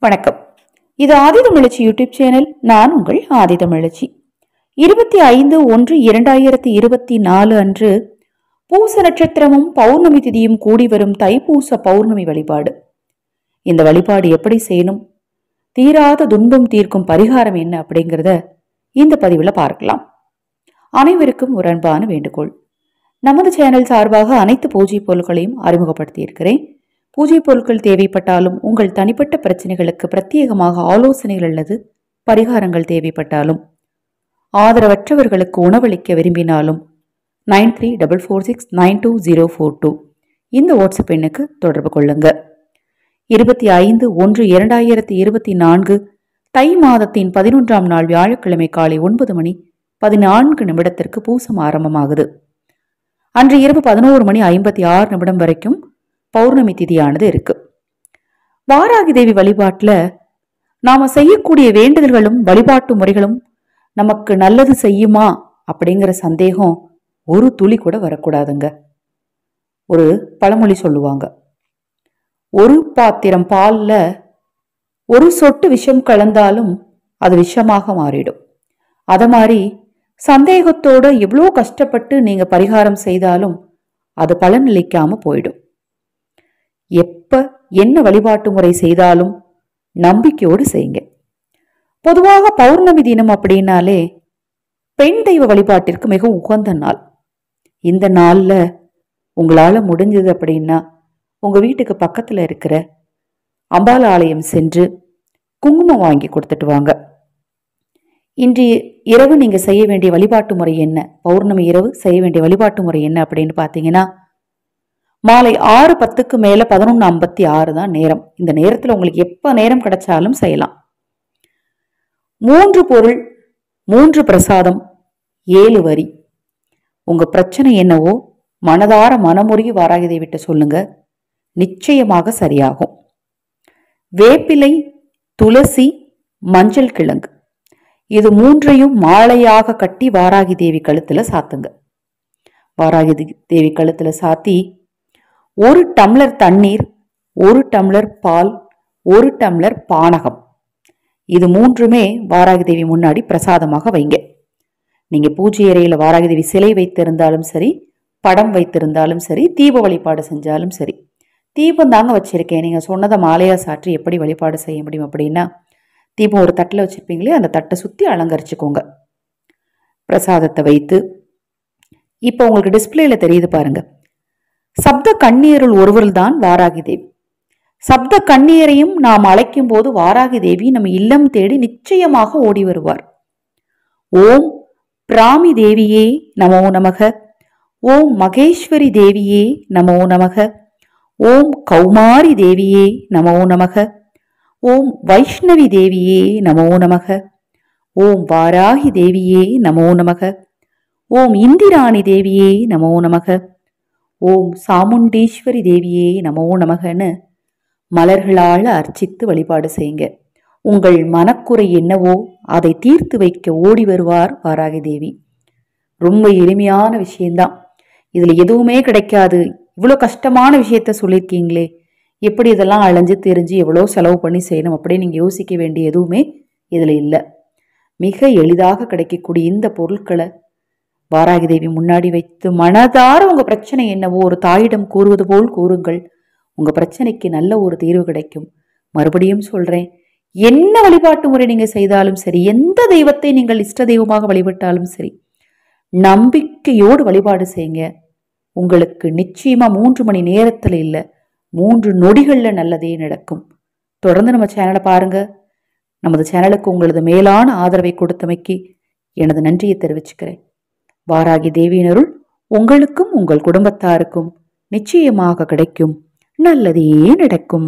வணக்கம். இது ஆதிதமிழச்சி YouTube channel. நான் உங்கள் ஆதிதமிழச்சி. 25/1/2024 அன்று பூச நட்சத்திரமும் பௌர்ணமி திதியும் கூடி வரும் தைப்பூச பௌர்ணமி வழிபாடு. இந்த வழிபாடு எப்படி செய்யணும், தீராத துன்பம் தீர்க்கும் பரிகாரம் என்ன அப்படிங்கிறத இந்த பதிவில் பார்க்கலாம். அனைவருக்கும் ஒரு அன்பான வேண்டுகோள். நமது சேனல் சார்பாக அனைத்து பூஜை பொருட்களையும் அறிமுகப்படுத்தி இருக்கிறேன். பூஜை பொருட்கள் தேவைப்பட்டாலும், உங்கள் தனிப்பட்ட பிரச்சனைகளுக்கு பிரத்யேகமாக ஆலோசனைகள் அல்லது பரிகாரங்கள் தேவைப்பட்டாலும், ஆதரவற்றவர்களுக்கு உணவளிக்க விரும்பினாலும் 9344692042 இந்த வாட்ஸ்அப் எண்ணுக்கு தொடர்பு கொள்ளுங்க. 25/1/2024 தை மாதத்தின் 11ஆம் நாள் வியாழக்கிழமை காலை 9:14 பூசம் ஆரம்பமாகுது. அன்று இரவு 11:56 வரைக்கும் பௌர்ணமி திதியானது இருக்கு. வாராகி தேவி வழிபாட்டுல நாம செய்யக்கூடிய வேண்டுதல்களும் வழிபாட்டு முறைகளும் நமக்கு நல்லது செய்யுமா அப்படிங்கிற சந்தேகம் ஒரு துளி கூட வரக்கூடாதுங்க. ஒரு பழமொழி சொல்லுவாங்க, ஒரு பாத்திரம் பால்ல ஒரு சொட்டு விஷம் கலந்தாலும் அது விஷமாக மாறிடும். அத மாதிரி சந்தேகத்தோட எவ்வளோ கஷ்டப்பட்டு நீங்க பரிகாரம் செய்தாலும் அது பலனளிக்காம போயிடும். எப்ப என்ன வழிபாட்டு முறை செய்தாலும் நம்பிக்கையோடு செய்யுங்க. பொதுவாக பௌர்ணமி தினம் அப்படின்னாலே பெண் தெய்வ வழிபாட்டிற்கு மிகவும் உகந்த நாள். இந்த நாள்ல உங்களால முடிஞ்சது அப்படின்னா உங்க வீட்டுக்கு பக்கத்துல இருக்கிற அம்பாள் ஆலயம் சென்று குங்குமம் வாங்கி கொடுத்துட்டு வாங்க. இன்று இரவு நீங்க செய்ய வேண்டிய வழிபாட்டு முறை என்ன, பௌர்ணமி இரவு செய்ய வேண்டிய வழிபாட்டு முறை என்ன அப்படின்னு பாத்தீங்கன்னா, மாலை 6:10 மேல 11:56 தான் நேரம். இந்த நேரத்துல உங்களுக்கு எப்ப நேரம் கிடைச்சாலும் செய்யலாம். 3 பொருள், 3 பிரசாதம், 7 வரி. உங்க பிரச்சனை என்னவோ மனதார மனமுருகி வாராகி தேவிட்ட சொல்லுங்க, நிச்சயமாக சரியாகும். வேப்பிலை, துளசி, மஞ்சள் கிழங்கு இது 3ஐயும் மாலையாக கட்டி வாராகி தேவி கழுத்துல சாத்துங்க. வாராகி தேவி கழுத்துல சாத்தி 1 டம்ளர் தண்ணீர், 1 டம்ளர் பால், 1 டம்ளர் பானகம் இது 3மே வாராகி தேவி முன்னாடி பிரசாதமாக வைங்க. நீங்க பூஜை அறையில வாராகி தேவி சிலை வைத்திருந்தாலும் சரி, படம் வைத்திருந்தாலும் சரி, தீப வழிபாடு செஞ்சாலும் சரி. தீபம் தாங்க வச்சிருக்கேன், நீங்க சொன்னதை மாலையா சாற்றி எப்படி வழிபாடு செய்ய முடியும் அப்படின்னா, தீபம் ஒரு தட்டில் வச்சிருப்பீங்களே அந்த தட்டை சுத்தி அலங்கரிச்சுக்கோங்க. பிரசாதத்தை வைத்து இப்ப உங்களுக்கு டிஸ்பிளேல தெரியுது பாருங்க, சப்த கண்ணீருள் ஒருவர்கள் தான் வாராகி தேவி. சப்த கண்ணீரையும் நாம் அழைக்கும் போது வாராகி தேவி நம்ம இல்லம் தேடி நிச்சயமாக ஓடி வருவார். ஓம் பிராமி தேவியே நமோ நமக, ஓம் மகேஸ்வரி தேவியே நமோ நமக, ஓம் கௌமாரி தேவியே நமோ நமக, ஓம் வைஷ்ணவி தேவியே நமோ நமக, ஓம் வாராகி தேவியே நமோ நமக, ஓம் இந்திராணி தேவியே நமோ நமக, ஓம் சாமுண்டீஸ்வரி தேவியே நமோ நமகன்னு மலர்களால் அர்ச்சித்து வழிபாடு செய்யுங்க. உங்கள் மனக்குறை என்னவோ அதை தீர்த்து வைக்க ஓடி வருவார் வாராகி தேவி. ரொம்ப எளிமையான விஷயம்தான், இதுல எதுவுமே கிடைக்காது, இவ்வளோ கஷ்டமான விஷயத்த சொல்லியிருக்கீங்களே, எப்படி இதெல்லாம் அலைஞ்சு தெரிஞ்சு எவ்வளோ செலவு பண்ணி செய்யணும் அப்படின்னு நீங்க யோசிக்க வேண்டிய எதுவுமே இதுல இல்லை. மிக எளிதாக கிடைக்கக்கூடிய இந்த பொருட்களை வாராகி தேவி முன்னாடி வைத்து மனதார உங்க பிரச்சனை என்னவோ ஒரு தாயிடம் கூறுவது போல் கூறுங்கள். உங்க பிரச்சனைக்கு நல்ல ஒரு தீர்வு கிடைக்கும். மறுபடியும் சொல்றேன், என்ன வழிபாட்டு முறை நீங்க செய்தாலும் சரி, எந்த தெய்வத்தை நீங்கள் இஷ்ட தெய்வமாக வழிபட்டாலும் சரி, நம்பிக்கையோடு வழிபாடு செய்யுங்க. உங்களுக்கு நிச்சயமா 3 மணி நேரத்துல இல்ல, 3 நொடிகள்ல நல்லதே நடக்கும். தொடர்ந்து நம்ம சேனலை பாருங்க. நமது சேனலுக்கு உங்களது மேலான ஆதரவை கொடுத்தமைக்கு எனது நன்றியை தெரிவிச்சுக்கிறேன். வாராகி தேவியினருள் உங்களுக்கும் உங்கள் குடும்பத்தாருக்கும் நிச்சயமாக கிடைக்கும், நல்லதே நடக்கும்.